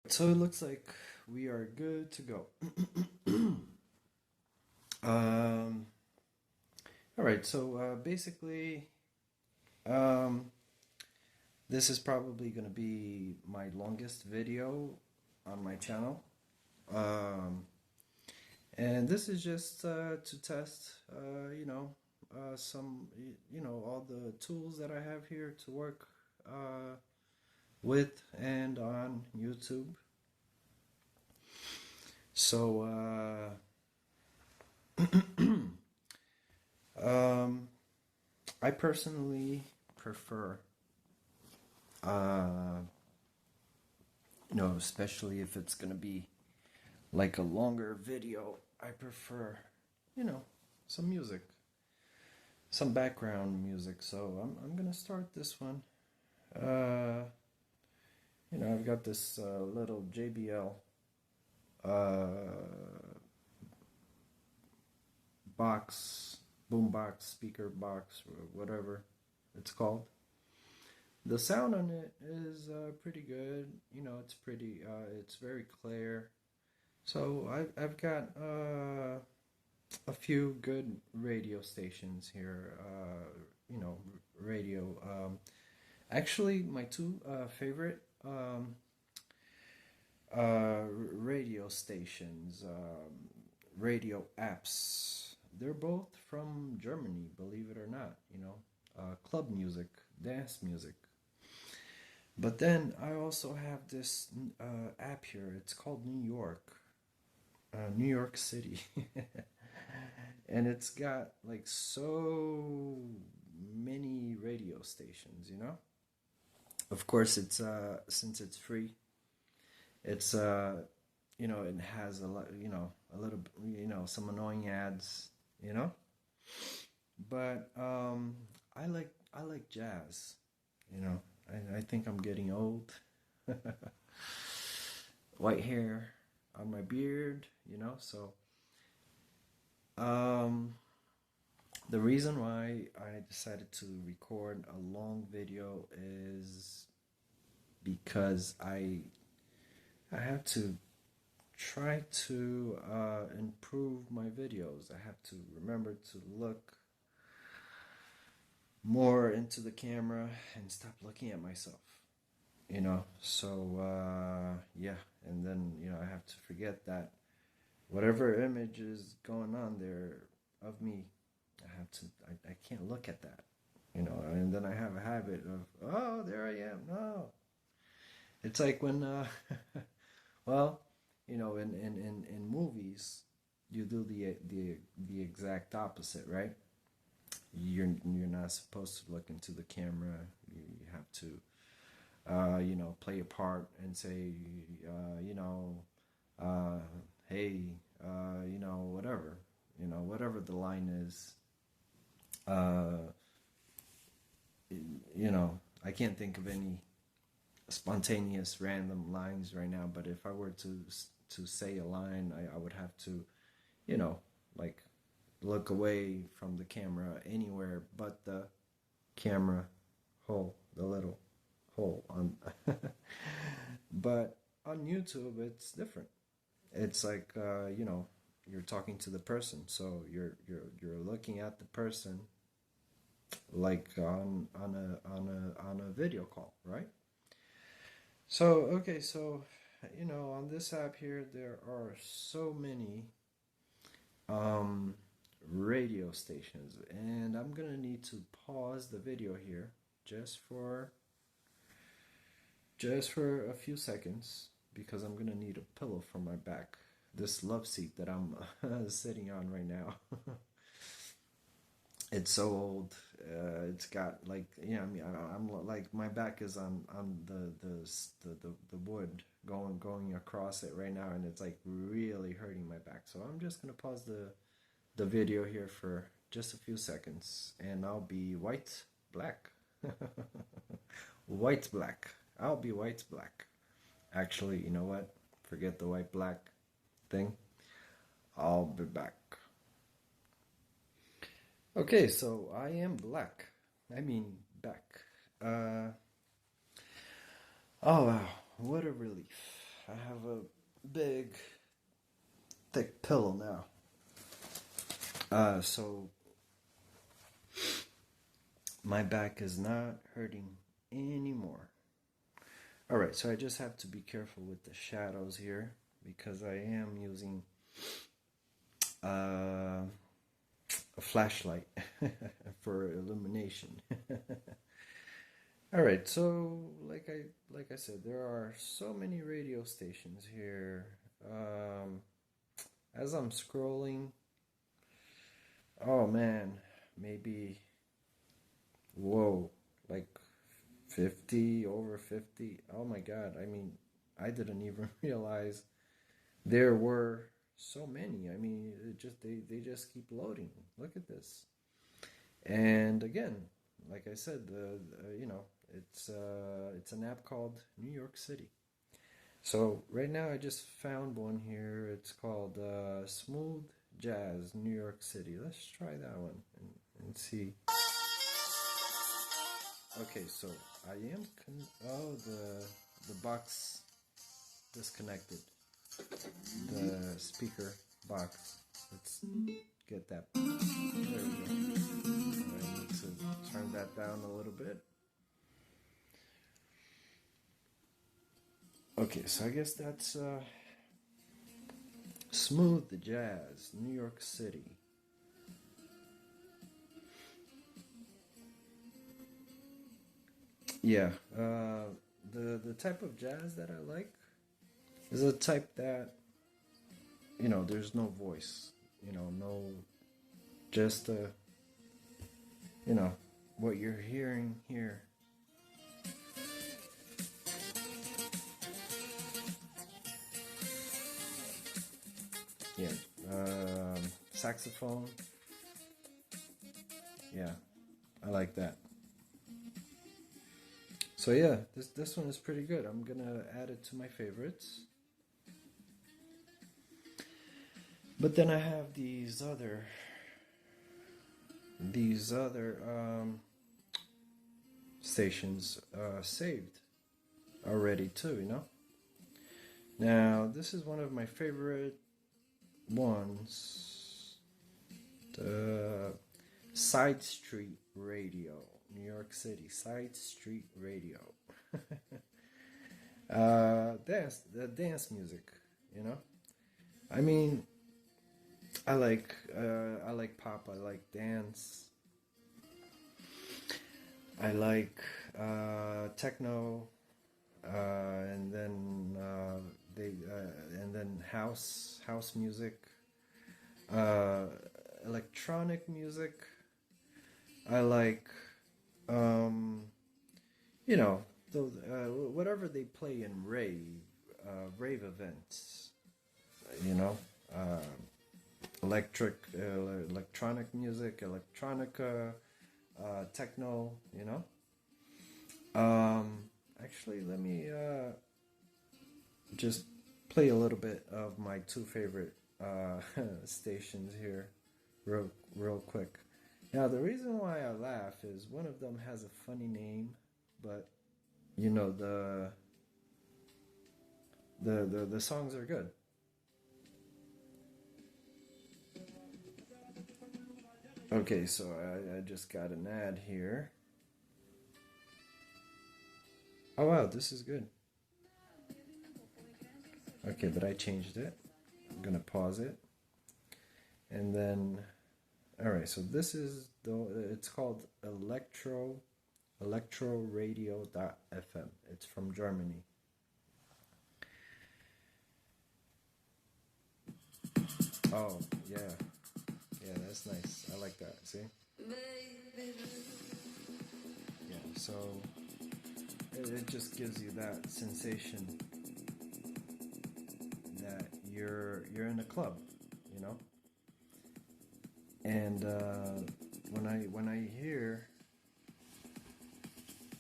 So it looks like we are good to go. um, all right, so basically, um, this is probably going to be my longest video on my channel. Um, and this is just to test, all the tools that I have here to work with and on YouTube. So, I personally prefer, uh, especially if it's gonna be like a longer video, I prefer, you know, some music, some background music. So I'm gonna start this one. Uh, I've got this little JBL box, boombox, speaker box, or whatever it's called. The sound on it is pretty good. It's pretty. It's very clear. So I've got a few good radio stations here. Radio. Actually, my two favorite radio stations, radio apps. They're both from Germany, believe it or not. Club music, dance music. But then I also have this app here. It's called New York City, and it's got like so many radio stations. Of course, it's since it's free, it's it has a lot, a little, some annoying ads, but I like jazz. I think I'm getting old. White hair on my beard, so um the reason why I decided to record a long video is because I have to try to improve my videos. I have to remember to look more into the camera and stop looking at myself. So yeah, and then I have to forget that whatever image is going on there of me, I can't look at that. And then I have a habit of, oh, there I am. No, it's like when well, in movies, you do the exact opposite, right? You're not supposed to look into the camera. You have to play a part and say, uh, hey, whatever, whatever the line is. Uh, I can't think of any spontaneous random lines right now, but if I were to say a line, I would have to, like look away from the camera anywhere but the camera hole, the little hole on. But on YouTube, it's different. It's like you're talking to the person, so you're looking at the person like on a video call, right? So okay, so on this app here, there are so many um, radio stations, and I'm gonna need to pause the video here just for just for a few seconds because I'm gonna need a pillow for my back. This love seat that I'm sitting on right now. It's so old. It's got like I mean, I'm like my back is on the wood going across it right now, and it's like really hurting my back. So I'm just gonna pause the video here for just a few seconds, and I'll be white black, white black. I'll be white black. Actually, you know what? Forget the white black thing. I'll be back. Okay, so I am black. I mean, back. Oh wow, what a relief. I have a big, thick pillow now. So my back is not hurting anymore. All right, so I just have to be careful with the shadows here because I am using a flashlight for illumination. All right, so like I said, there are so many radio stations here. As I'm scrolling, oh man, maybe, whoa, like 50, over 50. Oh my God, I mean, I didn't even realize there were so many. I mean, they just keep loading. Look at this. And again, like I said, it's an app called New York City. So right now I just found one here. It's called Smooth Jazz New York City. Let's try that one and see. Okay, so I am the box disconnected. The speaker box. Let's get that. There we go. I need to turn that down a little bit. Okay, so I guess that's Smooth Jazz, New York City. Yeah, the type of jazz that I like is a type that, there's no voice, no, just, what you're hearing here. Yeah, saxophone. Yeah, I like that. So yeah, this one is pretty good. I'm gonna add it to my favorites. But then I have these other stations saved already too. Now this is one of my favorite ones. The Side Street Radio, New York City, Side Street Radio. Dance music, I mean, I like pop, I like dance, I like techno, and then house music, electronic music. I like, whatever they play in rave events, electronic music, electronica, techno, Actually, let me just play a little bit of my two favorite stations here real quick. Now, the reason why I laugh is one of them has a funny name, but the songs are good. Okay, so I just got an ad here. Oh wow, this is good. Okay, but I changed it. I'm gonna pause it. And then, alright, so this is it's called Electro Radio.fm. It's from Germany. Oh, yeah. Yeah, that's nice. I like that. See? Yeah, so it just gives you that sensation that you're in a club, And when I hear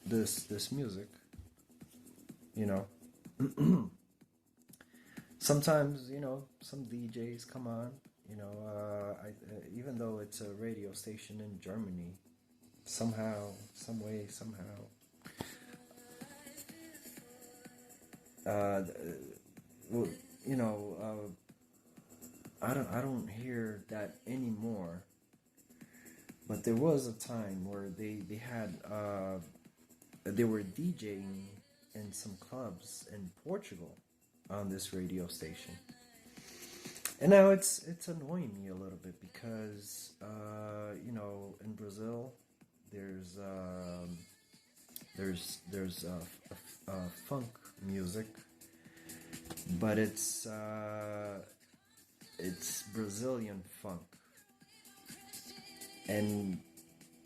this music, sometimes some DJs come on. Even though it's a radio station in Germany, somehow, well, you know, I don't hear that anymore. But there was a time where they had they were DJing in some clubs in Portugal on this radio station. And now it's annoying me a little bit because in Brazil there's funk music, but it's Brazilian funk, and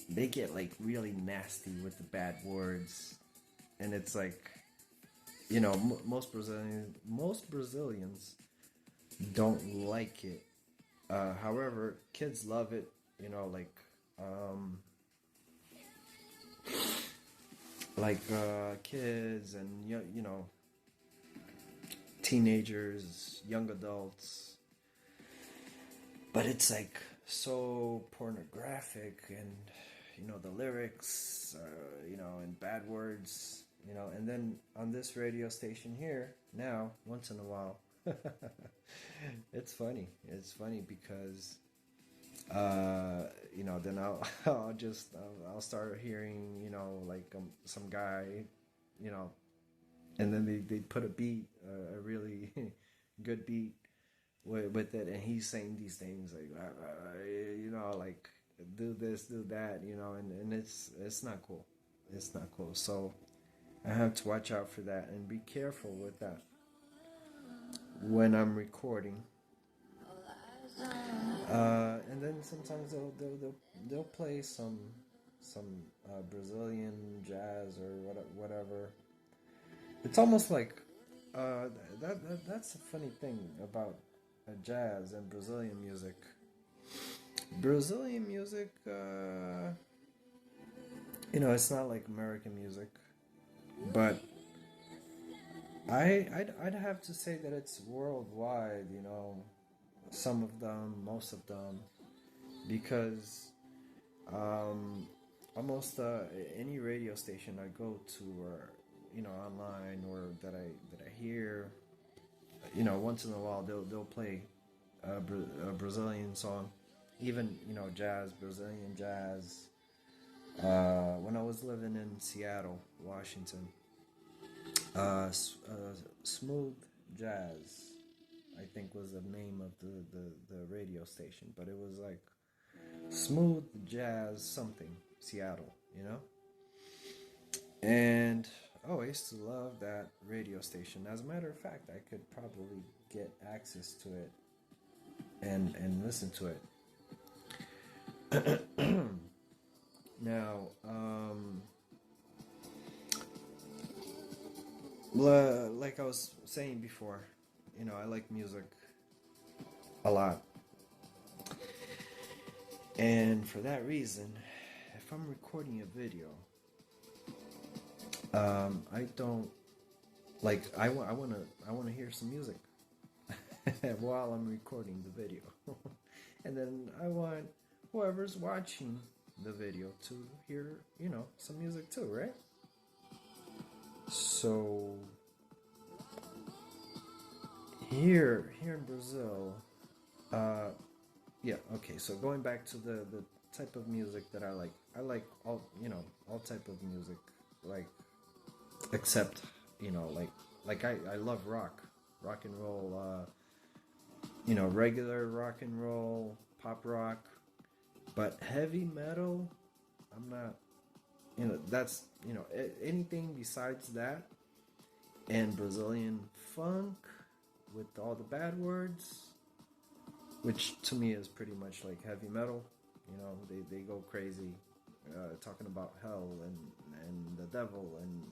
they get like really nasty with the bad words, and it's like most Brazilians don't like it. However, kids love it. Um, kids and teenagers, young adults. But it's like so pornographic, and the lyrics, and bad words, and then on this radio station here now, once in a while, it's funny. It's funny because then I'll start hearing some guy, and then they put a beat, a really good beat with it, and he's saying these things like do this, do that, and it's not cool. It's not cool. So I have to watch out for that and be careful with that when I'm recording. And then sometimes they'll play some Brazilian jazz or whatever. It's almost like that's a funny thing about jazz and Brazilian music. Brazilian music, it's not like American music, but I'd have to say that it's worldwide. Some of them, most of them, because almost any radio station I go to, or online, or that I hear, once in a while they'll play a Brazilian song, even jazz, Brazilian jazz. When I was living in Seattle, Washington, Smooth Jazz, I think, was the name of the radio station, but it was like Smooth Jazz something, Seattle, And I used to love that radio station. As a matter of fact, I could probably get access to it and listen to it. Now, like I was saying before, I like music a lot. And for that reason, if I'm recording a video, I don't I want to hear some music while I'm recording the video. And then I want whoever's watching the video to hear, some music too, right? So here in Brazil, so going back to the type of music that I like all type of music, except I love rock and roll, regular rock and roll, pop rock, but heavy metal, I'm not, that's, anything besides that, and Brazilian funk with all the bad words, which to me is pretty much like heavy metal. They go crazy, talking about hell and the devil and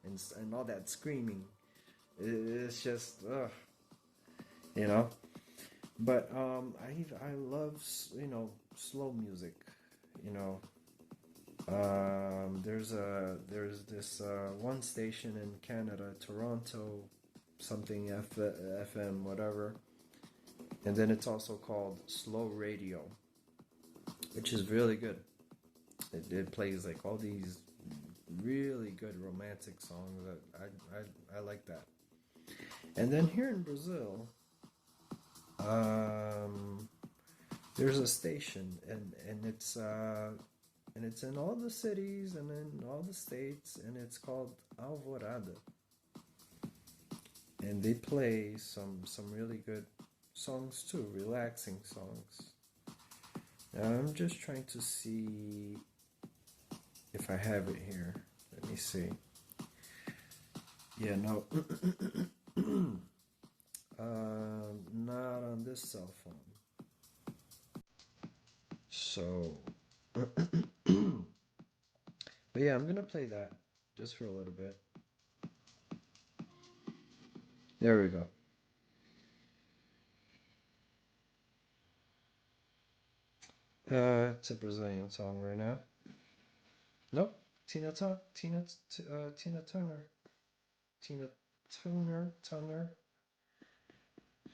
and all that screaming. It's just But I love slow music. There's this one station in Canada, Toronto, something FM, whatever, and then it's also called Slow Radio, which is really good. It plays like all these really good romantic songs. I like that. And then here in Brazil, um, there's a station, and it's in all the cities and in all the states, and it's called Alvorada. And they play some really good songs too, relaxing songs. Now I'm just trying to see if I have it here. Let me see. Yeah, no. Not on this cell phone. So, but yeah, I'm gonna play that just for a little bit. There we go. It's a Brazilian song right now. Nope, Tina Turner, Tina Turner.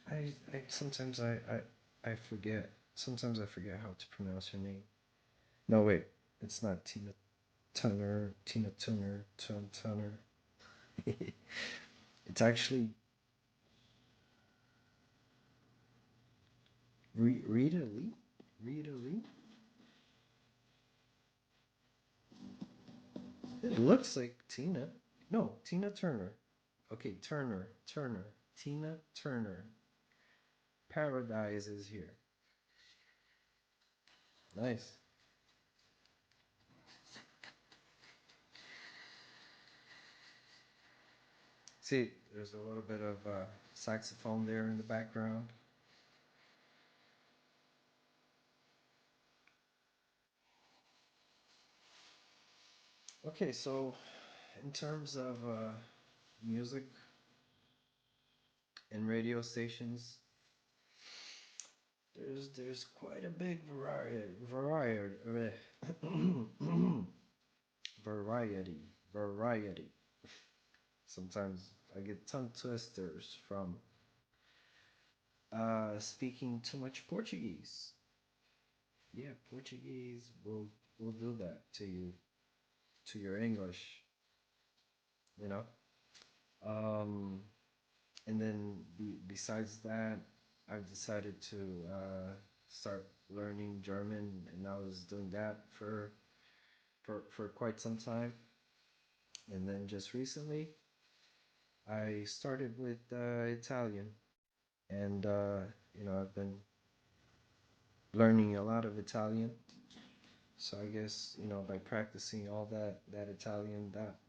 I sometimes I forget. Sometimes I forget how to pronounce her name. No, wait, it's not Tina Turner. Tina Turner. Turner. It's actually Rita Lee. Rita Lee. It looks like Tina. No, Tina Turner. Okay, Turner. Tina Turner. Paradise is here. Nice. See, there's a little bit of saxophone there in the background. Okay, so in terms of music and radio stations, there's quite a big variety variety. Sometimes I get tongue twisters from speaking too much Portuguese. Yeah, Portuguese will do that to you, to your English, you know. Um, and then besides that, I've decided to start learning German, and I was doing that for quite some time. And then just recently, I started with Italian, and I've been learning a lot of Italian. So I guess by practicing all that Italian, that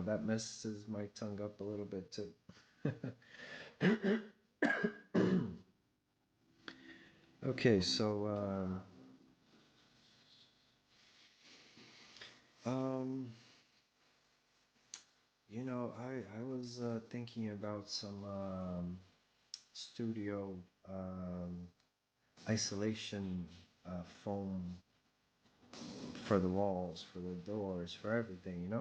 that messes my tongue up a little bit too. Okay, so um, I was thinking about some studio um, isolation foam for the walls, for the doors, for everything,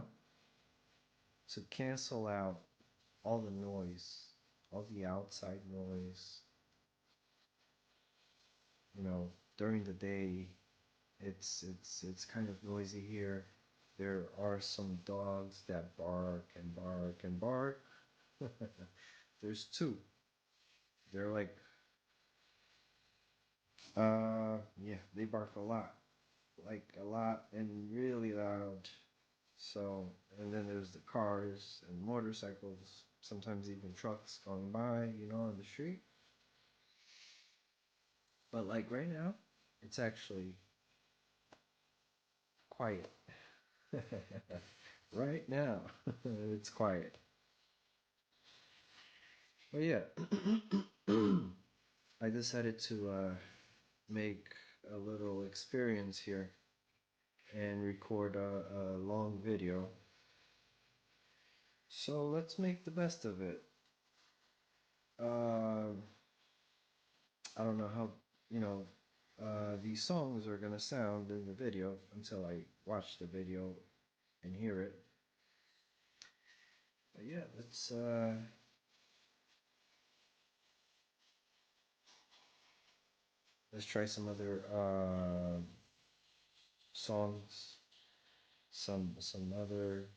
to cancel out all the noise, all the outside noise. During the day, it's kind of noisy here. There are some dogs that bark and bark and bark. There's two. They're like, yeah, they bark a lot, like a lot and really loud. So, and then there's the cars and motorcycles, sometimes even trucks going by, on the street. But like right now, it's actually quiet. Right now, it's quiet. But yeah, I decided to make a little experience here and record a long video. So let's make the best of it. Uh, I don't know how these songs are gonna sound in the video until I watch the video and hear it. But yeah, let's try some other songs, some other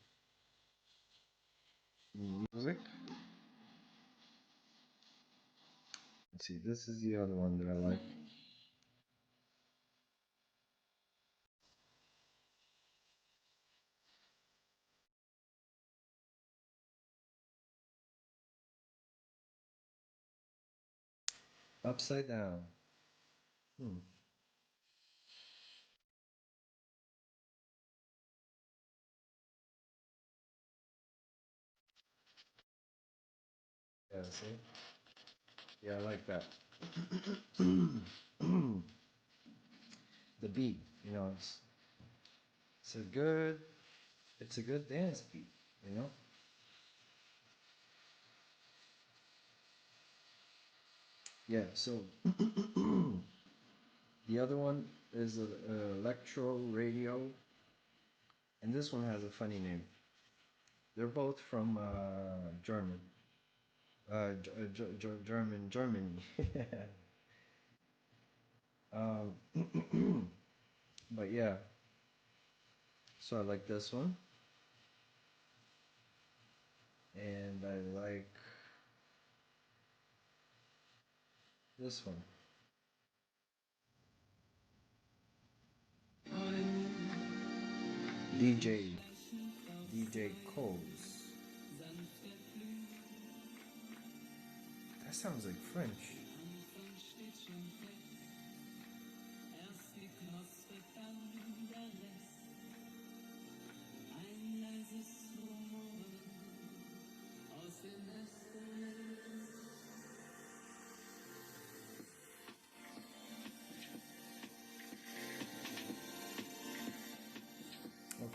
music. see, this is the other one that I like. Upside down. Hmm. Yeah, see? Yeah, I like that. The beat, you know, it's a good it's a good dance beat, you know? Yeah, so the other one is Electro Radio, and this one has a funny name. They're both from German. Germany. um, but yeah, so I like this one, and I like this one. DJ Coles. That sounds like French.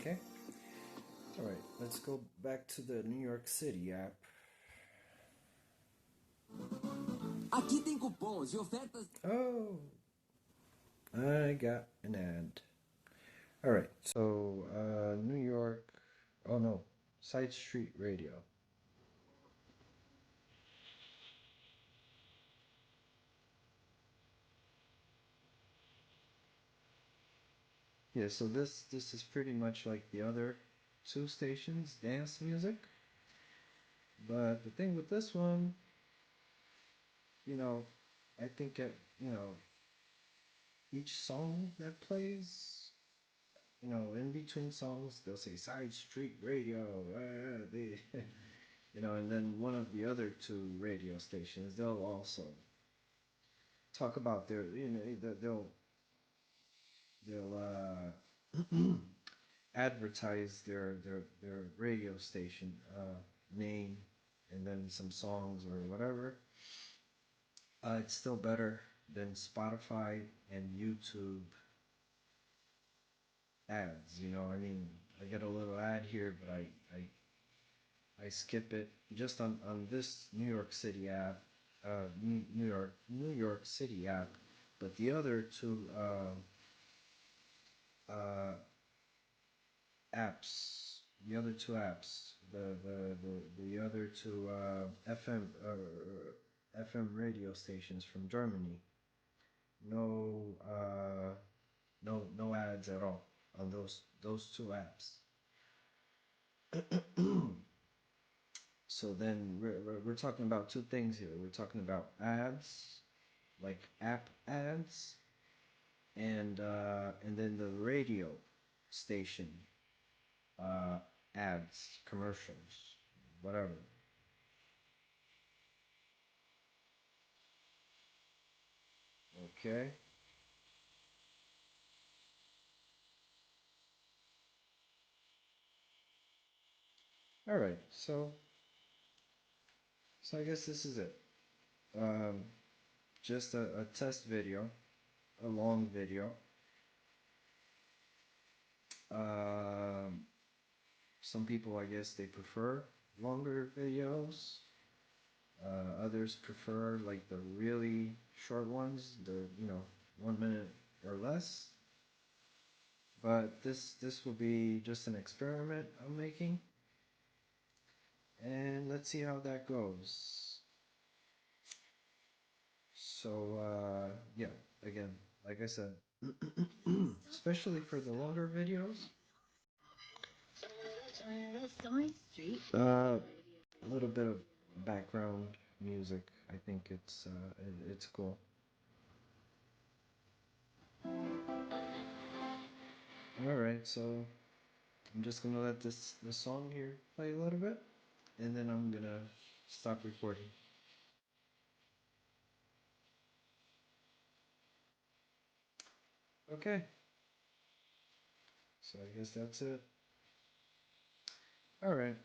Okay. All right. Let's go back to the New York City app. Aqui tem cupons e ofertas. Oh, I got an ad. All right. So, New York. Oh no, Side Street Radio. Yeah. So this is pretty much like the other two stations, dance music. But the thing with this one, you know, I think each song that plays, in between songs, they'll say Side Street Radio, they, and then one of the other two radio stations, they'll also talk about their, they'll advertise their radio station name and then some songs or whatever. It's still better than Spotify and YouTube ads. I mean, I get a little ad here, but I skip it just on this New York City app, New York City app, but the other two uh, apps, the other two FM radio stations from Germany, no no ads at all on those two apps. So then we're talking about two things here. We're talking about ads, like app ads, and then the radio station uh, ads, commercials, whatever. Okay. All right. So I guess this is it. Um, just a test video, a long video. Um, some people, I guess, they prefer longer videos. Others prefer like the really short ones, the 1 minute or less. But this will be just an experiment I'm making, and let's see how that goes. So yeah, again, like I said, especially for the longer videos, a little bit of background. music. I think it's cool. All right, so I'm just gonna let this song here play a little bit, and then I'm gonna stop recording. Okay, so I guess that's it. All right.